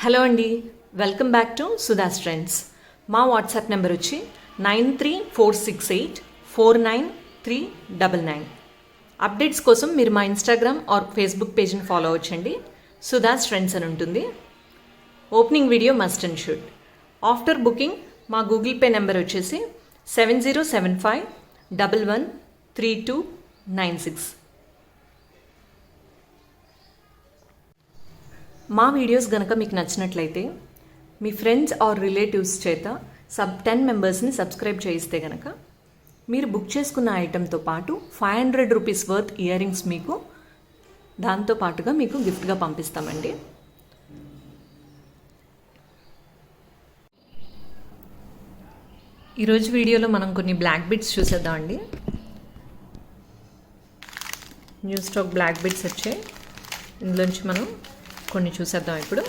Hello అండి, welcome back to Sudha's trends. మా WhatsApp number వచ్చి 9346849399. అప్డేట్స్ కోసం మీరు మా ఇన్స్టాగ్రామ్ ఆర్ ఫేస్బుక్ పేజ్ని ఫాలో అవ్వచ్చండి. సుధాస్ ట్రెండ్స్ అని ఉంటుంది. Opening video must and should. After booking మా గూగుల్ పే నెంబర్ వచ్చేసి 7075113296. మా వీడియోస్ గనక మీకు నచ్చినట్లయితే మీ ఫ్రెండ్స్ ఆర్ రిలేటివ్స్ చేత 10 మెంబర్స్ని సబ్స్క్రైబ్ చేయిస్తే గనక మీరు బుక్ చేసుకున్న ఐటెంతో పాటు 500 రూపీస్ వర్త్ ఇయర్ రింగ్స్ మీకు దాంతో పాటుగా మీకు గిఫ్ట్గా పంపిస్తామండి. ఈరోజు వీడియోలో మనం కొన్ని బ్లాక్ బిట్స్ చూసేద్దామండి. న్యూ స్టాక్ బ్లాక్ బిట్స్ వచ్చాయి. ఇందులోంచి మనం కొన్ని చూసేద్దాం. ఇప్పుడు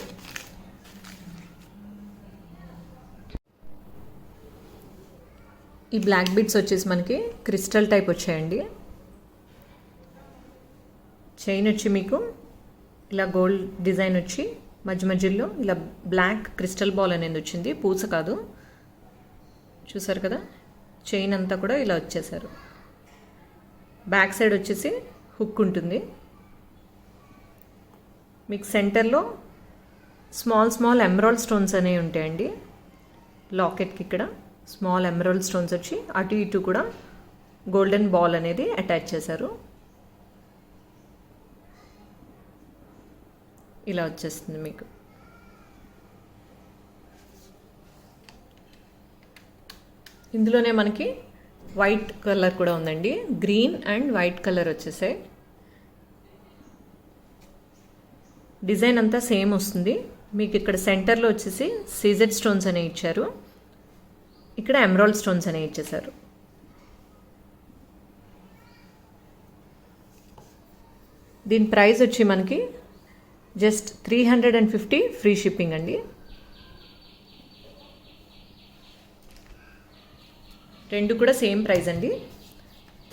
ఈ బ్లాక్ బిట్స్ వచ్చేసి మనకి క్రిస్టల్ టైప్ వచ్చాయండి. చైన్ వచ్చి మీకు ఇలా గోల్డ్ డిజైన్ వచ్చి మధ్య మధ్యలో ఇలా బ్లాక్ క్రిస్టల్ బాల్ అనేది వచ్చింది, పూస కాదు. చూసారు కదా, చైన్ అంతా కూడా ఇలా వచ్చేసారు. బ్యాక్ సైడ్ వచ్చేసి హుక్ ఉంటుంది. మీకు సెంటర్లో స్మాల్ ఎమరాల్డ్ స్టోన్స్ అనేవి ఉంటాయండి. లాకెట్కి ఇక్కడ స్మాల్ ఎమరాల్డ్ స్టోన్స్ వచ్చి అటు ఇటు కూడా గోల్డెన్ బాల్ అనేది అటాచ్ చేశారు. ఇలా వచ్చేస్తుంది మీకు. ఇందులోనే మనకి వైట్ కలర్ కూడా ఉందండి. గ్రీన్ అండ్ వైట్ కలర్ వచ్చేసాయి. డిజైన్ అంతా సేమ్ వస్తుంది. మీకు ఇక్కడ సెంటర్లో వచ్చేసి సీజెడ్ స్టోన్స్ అనేవి ఇచ్చారు, ఇక్కడ ఎమరాల్డ్ స్టోన్స్ అనేవి ఇచ్చేసారు. దీని ప్రైస్ వచ్చి మనకి జస్ట్ 350 ఫ్రీ షిప్పింగ్ అండి. రెండు కూడా సేమ్ ప్రైస్ అండి,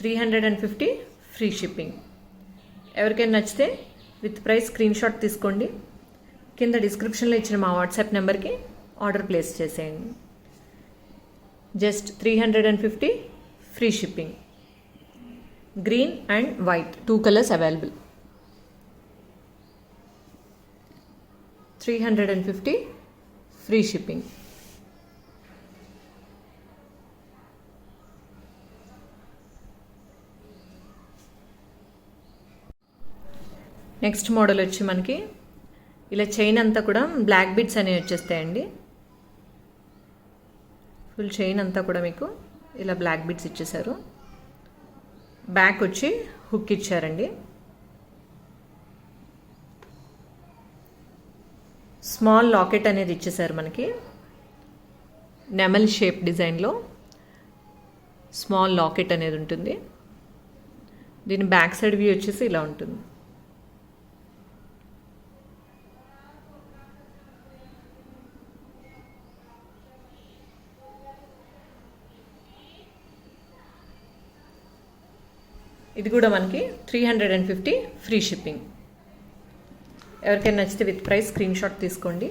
350 ఫ్రీ షిప్పింగ్. ఎవరికైనా నచ్చితే విత్ ప్రైస్ స్క్రీన్ షాట్ తీసుకోండి. కింద డిస్క్రిప్షన్లో ఇచ్చిన మా వాట్సాప్ నెంబర్కి ఆర్డర్ ప్లేస్ చేసేయండి. Just 350 free shipping. Green and white 2 colours available. 350 free shipping. Next model వచ్చి మనకి ఇలా చైన్ అంతా కూడా బ్లాక్ బిట్స్ అనేవి వచ్చేస్తాయండి. ఫుల్ చైన్ అంతా కూడా మీకు ఇలా బ్లాక్ బిట్స్ ఇచ్చేసారు. బ్యాక్ వచ్చి హుక్ ఇచ్చారండి. స్మాల్ లాకెట్ అనేది ఇచ్చేసారు మనకి. నెమల్ షేప్ డిజైన్లో స్మాల్ లాకెట్ అనేది ఉంటుంది. దీని బ్యాక్ సైడ్ వ్యూ వచ్చేసి ఇలా ఉంటుంది. ఇది కూడా మనకి 350 ఫ్రీ షిప్పింగ్. ఎవరికైనా నచ్చితే విత్ ప్రైస్ స్క్రీన్ షాట్ తీసుకోండి.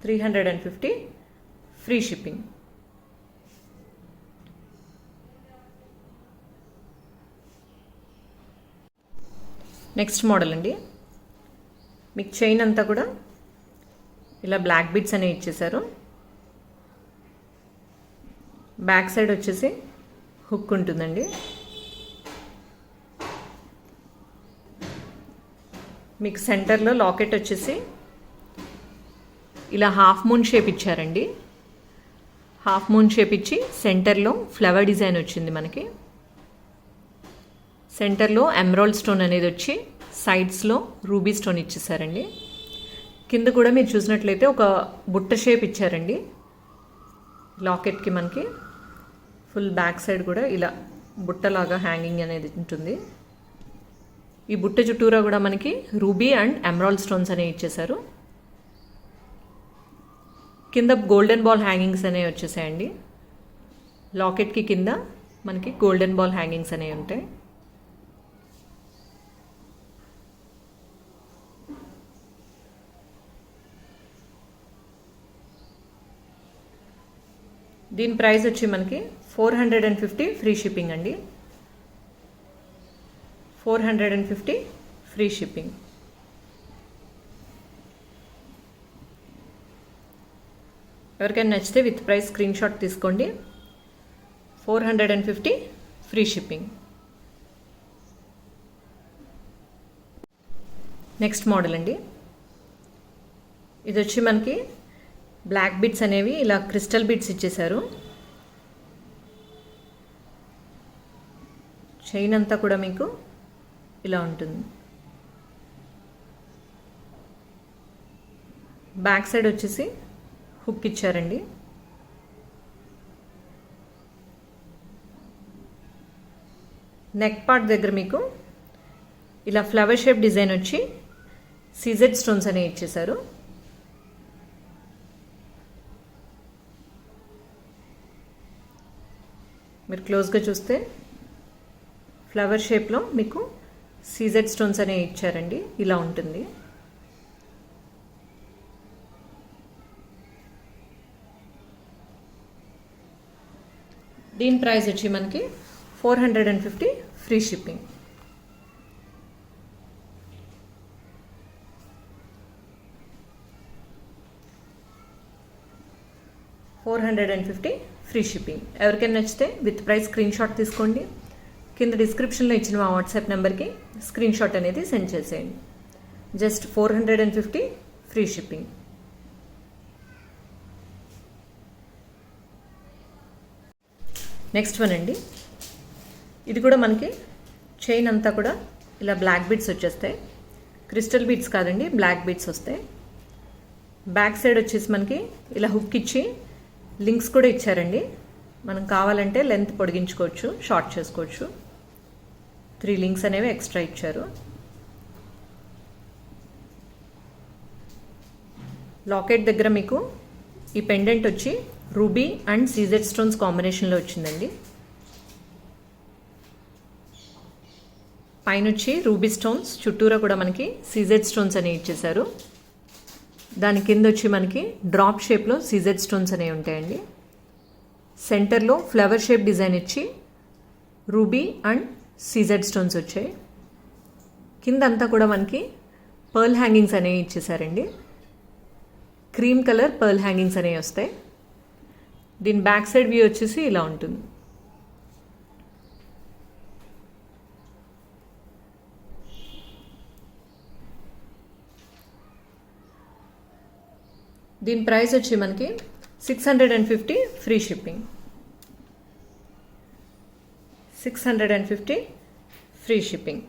350 ఫ్రీ షిప్పింగ్. నెక్స్ట్ మోడల్ అండి. మీకు చైన్ అంతా కూడా ఇలా బ్లాక్ బిట్స్ అనేవి ఇచ్చేసారు. బ్యాక్ సైడ్ వచ్చేసి హుక్ ఉంటుందండి. మీకు సెంటర్లో లాకెట్ వచ్చేసి ఇలా హాఫ్ మూన్ షేప్ ఇచ్చారండి. హాఫ్ మూన్ షేప్ ఇచ్చి సెంటర్లో ఫ్లవర్ డిజైన్ వచ్చింది మనకి. సెంటర్లో ఎమరాల్డ్ స్టోన్ అనేది వచ్చి సైడ్స్లో రూబీ స్టోన్ ఇచ్చేసారండి. కింద కూడా మీరు చూసినట్లయితే ఒక బుట్ట షేప్ ఇచ్చారండి లాకెట్కి. మనకి ఫుల్ బ్యాక్ సైడ్ కూడా ఇలా బుట్టలాగా హ్యాంగింగ్ అనేది ఉంటుంది. ఈ బుట్ట చుట్టూరా కూడా మనకి రూబీ అండ్ ఎమరాల్డ్ స్టోన్స్ అనేవి ఇచ్చేసారు. కింద గోల్డెన్ బాల్ హ్యాంగింగ్స్ అనేవి వచ్చేసాయండి. లాకెట్కి కింద మనకి గోల్డెన్ బాల్ హ్యాంగింగ్స్ అనేవి ఉంటాయి. దీని ప్రైస్ వచ్చి మనకి 450 ఫ్రీ షిప్పింగ్ అండి. 450 ఫ్రీ షిప్పింగ్. ఎవరికైనా నచ్చితే విత్ ప్రైస్ స్క్రీన్ షాట్ తీసుకోండి. 450 ఫ్రీ షిప్పింగ్. నెక్స్ట్ మోడల్ అండి. ఇది వచ్చి మనకి బ్లాక్ బీడ్స్ అనేవి ఇలా క్రిస్టల్ బీడ్స్ ఇచ్చేశారు. చైన్ అంతా కూడా మీకు ఇలా ఉంటుంది. బ్యాక్ సైడ్ వచ్చేసి హుక్ ఇచ్చారండి. నెక్ పార్ట్ దగ్గర మీకు ఇలా ఫ్లవర్ షేప్ డిజైన్ వచ్చి సీజెడ్ స్టోన్స్ అనేవి ఇచ్చేశారు. మీరు క్లోజ్గా చూస్తే ఫ్లవర్ షేప్లో మీకు సీజెడ్ స్టోన్స్ అనేవి ఇచ్చారండి. ఇలా ఉంటుంది. దీని ప్రైస్ వచ్చి మనకి 450 ఫ్రీ షిప్పింగ్. $450 free shipping. ఎవరికైనా నచ్చితే విత్ ప్రైస్ స్క్రీన్ షాట్ తీసుకోండి. కింద డిస్క్రిప్షన్లో ఇచ్చిన మా వాట్సాప్ నెంబర్కి స్క్రీన్ షాట్ అనేది సెండ్ చేసేయండి. Just 450 free shipping. Next one అండి. ఇది కూడా మనకి చైన్ అంతా కూడా ఇలా బ్లాక్ బీడ్స్ వచ్చేస్తాయి. క్రిస్టల్ బీడ్స్ కాదండి, బ్లాక్ బీడ్స్ వస్తాయి. బ్యాక్ సైడ్ వచ్చేసి మనకి ఇలా హుక్ ఇచ్చి లింక్స్ కూడా ఇచ్చారండి. మనం కావాలంటే లెంత్ పొడిగించుకోవచ్చు, షార్ట్ చేసుకోవచ్చు. 3 లింక్స్ అనేవి ఎక్స్ట్రా ఇచ్చారు. లాకెట్ దగ్గర మీకు ఈ పెండెంట్ వచ్చి రూబీ అండ్ సీజెడ్ స్టోన్స్ కాంబినేషన్లో వచ్చిందండి. పైన వచ్చి రూబీ స్టోన్స్, చుట్టూరా కూడా మనకి సీజెడ్ స్టోన్స్ అనేవి ఇచ్చేసారు. దాని కింద వచ్చి మనకి డ్రాప్ షేప్లో సీజెడ్ స్టోన్స్ అనేవి ఉంటాయండి. సెంటర్లో ఫ్లవర్ షేప్ డిజైన్ ఇచ్చి రూబీ అండ్ సీజెడ్ స్టోన్స్ వచ్చాయి. కింద అంతా కూడా మనకి పర్ల్ హ్యాంగింగ్స్ అనేవి ఇచ్చేసారండి. క్రీమ్ కలర్ పర్ల్ హ్యాంగింగ్స్ అనేవి వస్తాయి. దీని బ్యాక్ సైడ్ వ్యూ వచ్చేసి ఇలా ఉంటుంది. దీని ప్రైస్ వచ్చి మనకి 650 ఫ్రీ షిప్పింగ్. 650 free shipping.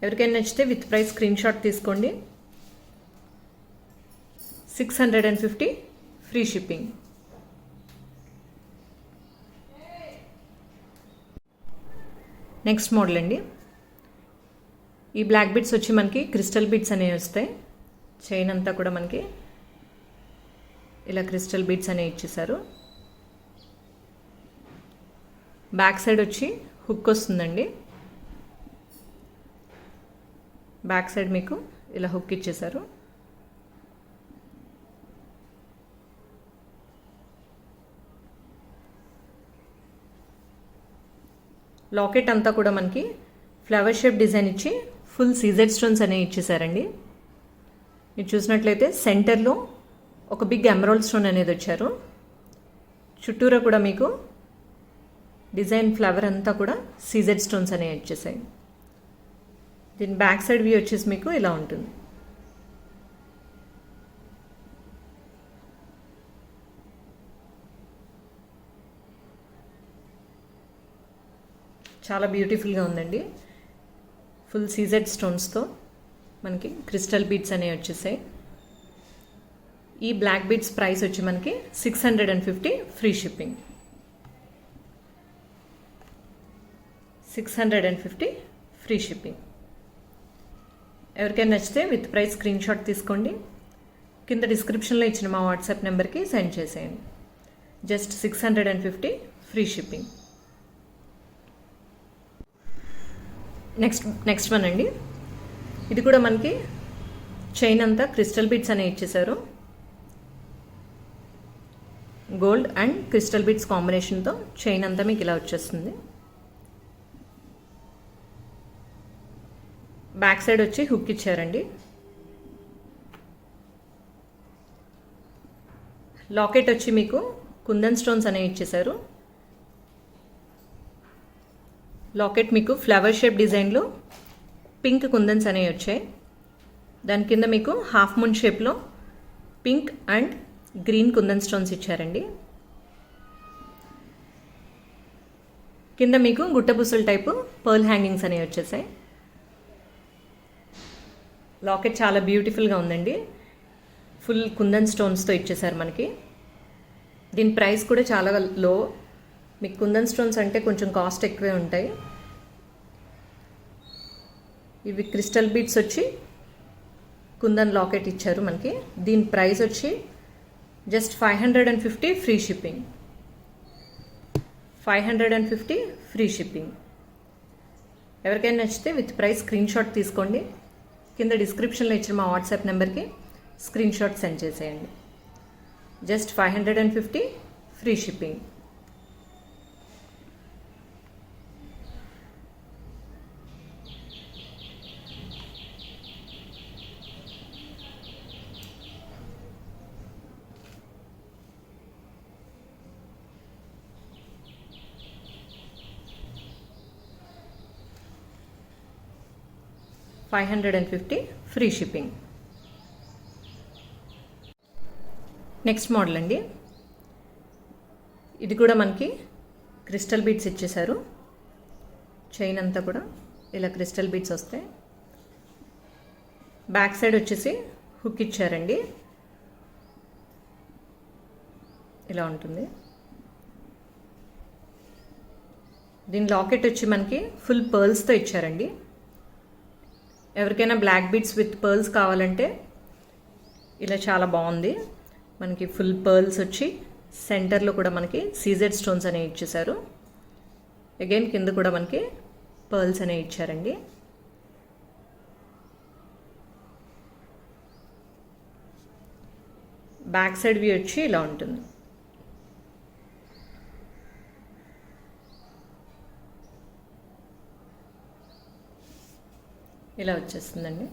ఎవరికైనా నచ్చితే విత్ ప్రైస్ స్క్రీన్ షాట్ తీసుకోండి. 650 ఫ్రీ షిప్పింగ్. నెక్స్ట్ మోడల్ అండి. ఈ బ్లాక్ బీడ్స్ వచ్చి మనకి క్రిస్టల్ బీడ్స్ అనేవి వస్తాయి. చైన్ అంతా కూడా మనకి ఇలా క్రిస్టల్ బీడ్స్ అనేవి ఇచ్చేసారు. బ్యాక్ సైడ్ వచ్చి హుక్ వస్తుందండి. బ్యాక్ సైడ్ మీకు ఇలా హుక్ ఇచ్చేసారు. లాకెట్ అంతా కూడా మనకి ఫ్లవర్ షేప్ డిజైన్ ఇచ్చి ఫుల్ సీజెడ్ స్టోన్స్ అనేవి ఇచ్చేసారండి. మీరు చూసినట్లయితే సెంటర్లో ఒక బిగ్ ఎమరాల్డ్ స్టోన్ అనేది వచ్చారు. చుట్టూరా కూడా మీకు డిజైన్ ఫ్లవర్ అంతా కూడా సీజెడ్ స్టోన్స్ అనేవి ఇచ్చేసాయి. దీని బ్యాక్ సైడ్ వ్యూ వచ్చేసి మీకు ఇలా ఉంటుంది. చాలా బ్యూటిఫుల్గా ఉందండి. ఫుల్ సీజెడ్ స్టోన్స్తో మనకి క్రిస్టల్ బీడ్స్ అనేవి వచ్చేసాయి. ఈ బ్లాక్ బీడ్స్ ప్రైస్ వచ్చి మనకి 650 ఫ్రీ షిప్పింగ్. 650 free shipping. ఎవరికైనా నచ్చితే విత్ ప్రైస్ స్క్రీన్ షాట్ తీసుకోండి. కింద డిస్క్రిప్షన్లో ఇచ్చిన మా వాట్సాప్ నెంబర్కి సెండ్ చేసేయండి. Just 650 free shipping. Next one అండి. ఇది కూడా మనకి చైన్ అంతా క్రిస్టల్ బీడ్స్ అనేవి ఇచ్చేసారు. గోల్డ్ అండ్ క్రిస్టల్ బీడ్స్ కాంబినేషన్తో చైన్ అంతా మీకు ఇలా వచ్చేస్తుంది. బ్యాక్ సైడ్ వచ్చి హుక్ ఇచ్చారండి. లాకెట్ వచ్చి మీకు కుందన్ స్టోన్స్ అనేవి ఇచ్చేసారు. లాకెట్ మీకు ఫ్లవర్ షేప్ డిజైన్లో పింక్ కుందన్స్ అనేవి వచ్చాయి. దాని కింద మీకు హాఫ్ మూన్ షేప్లో pink and green kundan stones ఇచ్చారండి. కింద మీకు గుట్టబుసల టైపు పర్ల్ హ్యాంగింగ్స్ అనేవి వచ్చేసాయి. లాకెట్ చాలా బ్యూటిఫుల్గా ఉందండి. ఫుల్ కుందన్ స్టోన్స్తో ఇచ్చేసారు మనకి. దీని ప్రైస్ కూడా చాలా లో. మీకు కుందన్ స్టోన్స్ అంటే కొంచెం కాస్ట్ ఎక్కువే ఉంటాయి. ఇవి క్రిస్టల్ బీడ్స్ వచ్చి కుందన్ లాకెట్ ఇచ్చారు మనకి. దీని ప్రైస్ వచ్చి just 550 free shipping. 550 free shipping. ఎవరికైనా నచ్చితే విత్ ప్రైస్ స్క్రీన్ షాట్ తీసుకోండి. కింద డిస్క్రిప్షన్లో ఇచ్చిన మా వాట్సాప్ నెంబర్కి స్క్రీన్ షాట్ సెండ్ చేసేయండి. Just 550 free shipping. $550 free shipping. Next model అండి. ఇది కూడా మనకి క్రిస్టల్ బీడ్స్ ఇచ్చేసారు. చైన్ అంతా కూడా ఇలా క్రిస్టల్ బీడ్స్ వస్తాయి. బ్యాక్ సైడ్ వచ్చేసి హుక్ ఇచ్చారండి. ఇలా ఉంటుంది. దీని లాకెట్ వచ్చి మనకి ఫుల్ పర్ల్స్తో ఇచ్చారండి. ఎవరికైనా బ్లాక్ బీడ్స్ విత్ పర్ల్స్ కావాలంటే ఇలా చాలా బాగుంది. మనకి ఫుల్ పర్ల్స్ వచ్చి సెంటర్లో కూడా మనకి సీజెడ్ స్టోన్స్ అనేవి ఇచ్చేసారు. అగైన్ కింద కూడా మనకి పర్ల్స్ అనేవి ఇచ్చారండి. బ్యాక్ సైడ్ వ్యూ వచ్చి ఇలా ఉంటుంది. ఇలా వచ్చేస్తుందండి.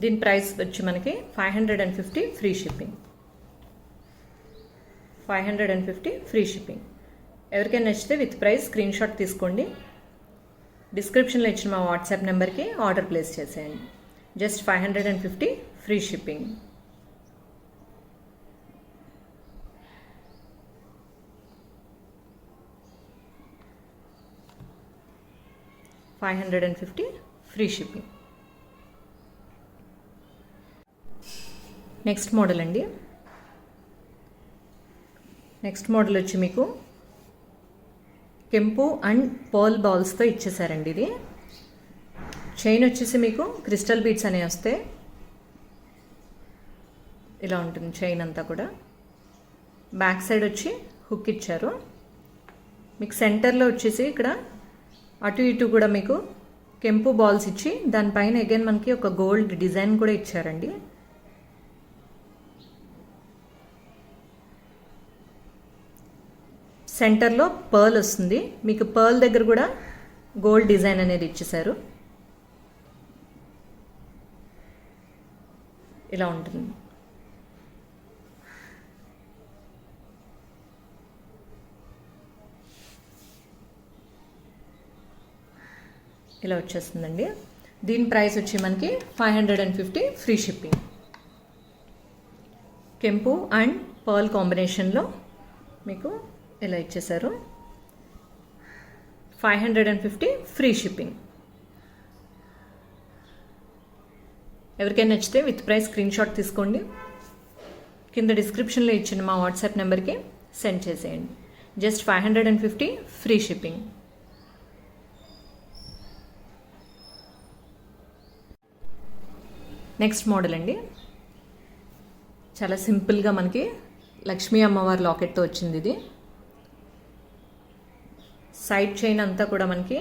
దీని ప్రైస్ వచ్చి మనకి 550 ఫ్రీ షిప్పింగ్. 550 free shipping. ఎవరికైనా నచ్చితే విత్ ప్రైస్ స్క్రీన్ షాట్ తీసుకోండి. డిస్క్రిప్షన్లో ఇచ్చిన మా వాట్సాప్ నెంబర్కి ఆర్డర్ ప్లేస్ చేసేయండి. Just 550 free shipping. $550 free shipping. Next model అండి. నెక్స్ట్ మోడల్ వచ్చి మీకు కెంపు అండ్ పర్ల్ బాల్స్తో ఇచ్చేసారండి. ఇది చైన్ వచ్చేసి మీకు క్రిస్టల్ బీడ్స్ అనేవి వస్తాయి. ఇలా ఉంటుంది చైన్ అంతా కూడా. బ్యాక్ సైడ్ వచ్చి హుక్ ఇచ్చారు. మీకు సెంటర్లో వచ్చేసి ఇక్కడ అటు ఇటు కూడా మీకు కెంపు బాల్స్ ఇచ్చి దానిపైన అగైన్ మనకి ఒక గోల్డ్ డిజైన్ కూడా ఇచ్చారండి. సెంటర్లో పర్ల్ వస్తుంది. మీకు పర్ల్ దగ్గర కూడా గోల్డ్ డిజైన్ అనేది ఇచ్చేసారు. ఇలా ఉంటుంది. ఇలా వచ్చేస్తుందండి. దీని ప్రైస్ వచ్చి మనకి 550 ఫ్రీ షిప్పింగ్. కెంపు అండ్ పర్ల్ కాంబినేషన్లో మీకు ఇలా ఇచ్చేసారు. 550 ఫ్రీ షిప్పింగ్. ఎవరికైనా నచ్చితే విత్ ప్రైస్ స్క్రీన్ షాట్ తీసుకోండి. కింద డిస్క్రిప్షన్లో ఇచ్చిన మా వాట్సాప్ నెంబర్కి సెండ్ చేసేయండి. Just 550 free shipping. Next model అండి. చాలా సింపుల్గా మనకి లక్ష్మీ అమ్మవారి లాకెట్తో వచ్చింది. ఇది సైడ్ చైన్ అంతా కూడా మనకి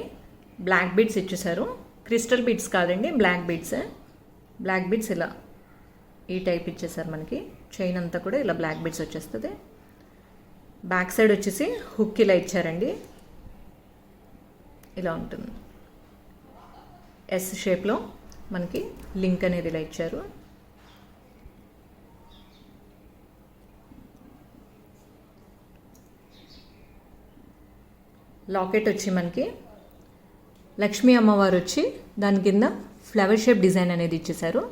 బ్లాక్ బీడ్స్ ఇచ్చేసారు. క్రిస్టల్ బీడ్స్ కాదండి, బ్లాక్ బీడ్స్. బ్లాక్ బీడ్స్ ఇలా ఈ టైప్ ఇచ్చేసారు మనకి. చైన్ అంతా కూడా ఇలా బ్లాక్ బీడ్స్ వచ్చేస్తుంది. బ్యాక్ సైడ్ వచ్చేసి హుక్ ఇలా ఇచ్చారండి. ఇలా ఉంటుంది. ఎస్ షేప్లో మనకి లింక్ అనేది ఇలా ఇచ్చారు. లాకెట్ వచ్చి మనకి లక్ష్మీ అమ్మవారు వచ్చి దాని కింద ఫ్లవర్ షేప్ డిజైన్ అనేది ఇచ్చేసారు.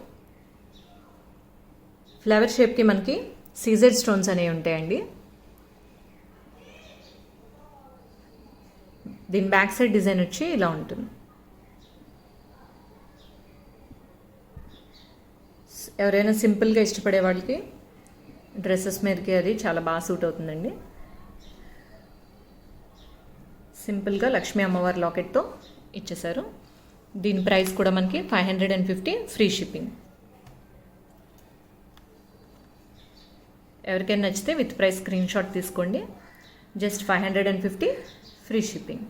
ఫ్లవర్ షేప్కి మనకి సీజెడ్ స్టోన్స్ అనేవి ఉంటాయండి. దీని బ్యాక్ సైడ్ డిజైన్ వచ్చి ఇలా ఉంటుంది. ఎవరైనా సింపుల్గా ఇష్టపడే వాళ్ళకి డ్రెస్సెస్ మీదకి అది చాలా బాగా సూట్ అవుతుందండి. సింపుల్గా లక్ష్మీ అమ్మవారి లాకెట్తో ఇచ్చేసారు. దీని ప్రైస్ కూడా మనకి 550 ఫ్రీ షిప్పింగ్. ఎవరికైనా నచ్చితే విత్ ప్రైస్ స్క్రీన్ షాట్ తీసుకోండి. Just 550 free shipping.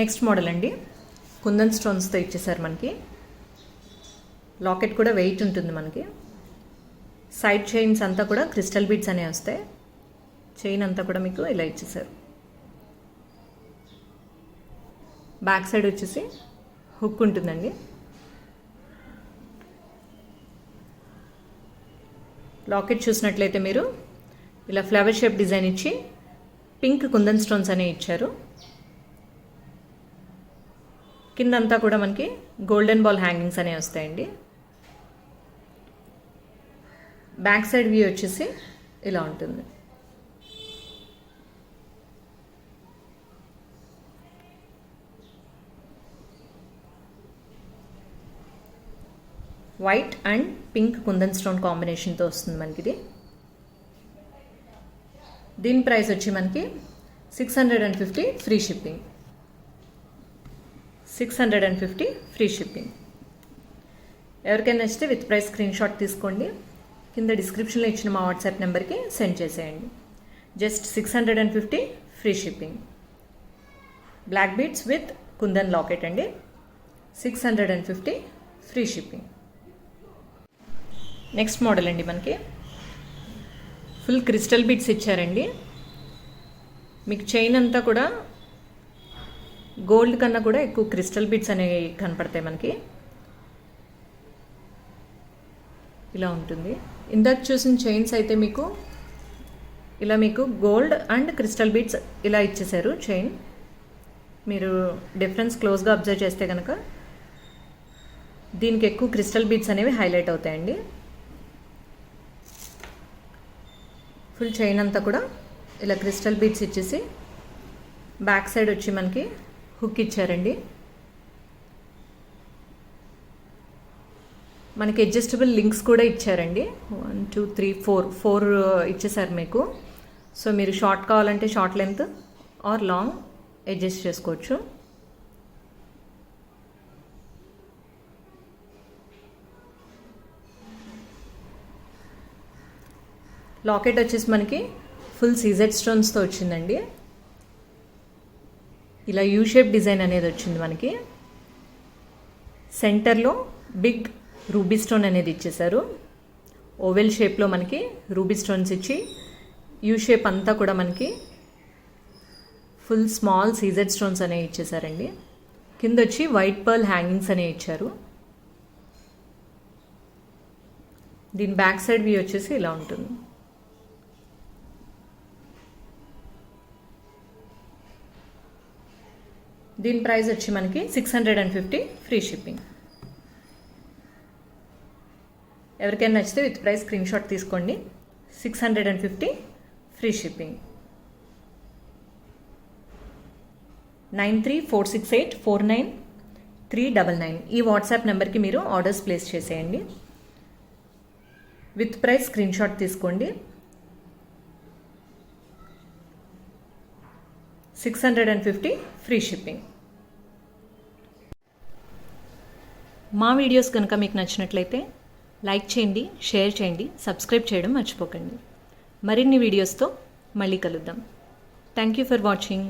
Next model అండి, కుందన్ స్టోన్స్తో ఇచ్చేసారు మనకి. లాకెట్ కూడా వెయిట్ ఉంటుంది మనకి. సైడ్ చైన్స్ అంతా కూడా క్రిస్టల్ బీడ్స్ అనేవి వస్తాయి. చైన్ అంతా కూడా మీకు ఇలా ఇచ్చేసారు. బ్యాక్ సైడ్ వచ్చేసి హుక్ ఉంటుందండి. లాకెట్ చూసినట్లయితే మీరు ఇలా ఫ్లవర్ షేప్ డిజైన్ ఇచ్చి పింక్ కుందన్ స్టోన్స్ అనేవి ఇచ్చారు. కిందంతా కూడా మనకి గోల్డెన్ బాల్ హ్యాంగింగ్స్ అనేవి వస్తాయండి. బ్యాక్ సైడ్ వ్యూ వచ్చేసి ఇలా ఉంటుంది. White and pink kundan stone కాంబినేషన్తో వస్తుంది మనకి ఇది. దీని ప్రైస్ వచ్చి మనకి 650 ఫ్రీ షిప్పింగ్. 650 free shipping. ఎవరికైనా నచ్చితే విత్ ప్రైస్ స్క్రీన్ షాట్ తీసుకోండి. కింద డిస్క్రిప్షన్లో ఇచ్చిన మా వాట్సాప్ నెంబర్కి సెండ్ చేసేయండి. Just 650 free shipping. Black beads with kundan locket అండి. 650 ఫ్రీ షిప్పింగ్. నెక్స్ట్ మోడల్ అండి, మనకి ఫుల్ క్రిస్టల్ బీడ్స్ ఇచ్చారండి. మీకు చైన్ అంతా కూడా గోల్డ్ కన్నా కూడా ఎక్కువ క్రిస్టల్ బీడ్స్ అనేవి కనపడతాయి మనకి. ఇలా ఉంటుంది. ఇందాక చూసిన చైన్స్ అయితే మీకు ఇలా మీకు గోల్డ్ అండ్ క్రిస్టల్ బీడ్స్ ఇలా ఇచ్చేసారు చైన్. మీరు డిఫరెన్స్ క్లోజ్గా అబ్జర్వ్ చేస్తే కనుక దీనికి ఎక్కువ క్రిస్టల్ బీడ్స్ అనేవి హైలైట్ అవుతాయండి. ఫుల్ చైన్ అంతా కూడా ఇలా క్రిస్టల్ బీడ్స్ ఇచ్చేసి బ్యాక్ సైడ్ వచ్చి మనకి హుక్ ఇచ్చారండి. మనకి అడ్జస్టబుల్ లింక్స్ కూడా ఇచ్చారండి. 1 2 3 4 ఇచ్చేసారు మీకు. సో మీరు షార్ట్ కావాలంటే short length or long adjust చేసుకోవచ్చు. లాకెట్ వచ్చేసి మనకి ఫుల్ సీజెడ్ స్టోన్స్తో వచ్చిందండి. ఇలా యూ షేప్ డిజైన్ అనేది వచ్చింది మనకి. సెంటర్లో బిగ్ రూబీ స్టోన్ అనేది ఇచ్చేసారు. ఓవెల్ షేప్లో మనకి రూబీ స్టోన్స్ ఇచ్చి యూ షేప్ అంతా కూడా మనకి ఫుల్ స్మాల్ సీజెడ్ స్టోన్స్ అనేవి ఇచ్చేసారండి. కింద వచ్చి వైట్ పర్ల్ హ్యాంగింగ్స్ అనేవి ఇచ్చారు. దీని బ్యాక్ సైడ్ వ్యూ వచ్చేసి ఇలా ఉంటుంది. దీని ప్రైస్ వచ్చి మనకి 650 ఫ్రీ షిప్పింగ్. ఎవరికైనా నచ్చితే విత్ ప్రైస్ స్క్రీన్ షాట్ తీసుకోండి. 650 ఫ్రీ షిప్పింగ్. 9346849399 ఈ వాట్సాప్ నెంబర్కి మీరు ఆర్డర్స్ ప్లేస్ చేసేయండి. విత్ ప్రైస్ స్క్రీన్ షాట్ తీసుకోండి. 650 ఫ్రీ షిప్పింగ్. మా వీడియోస్ కనుక మీకు నచ్చినట్లయితే లైక్ చేయండి, షేర్ చేయండి, సబ్స్క్రైబ్ చేయడం మర్చిపోకండి. మరిన్ని వీడియోస్తో మళ్ళీ కలుద్దాం. Thank you for watching.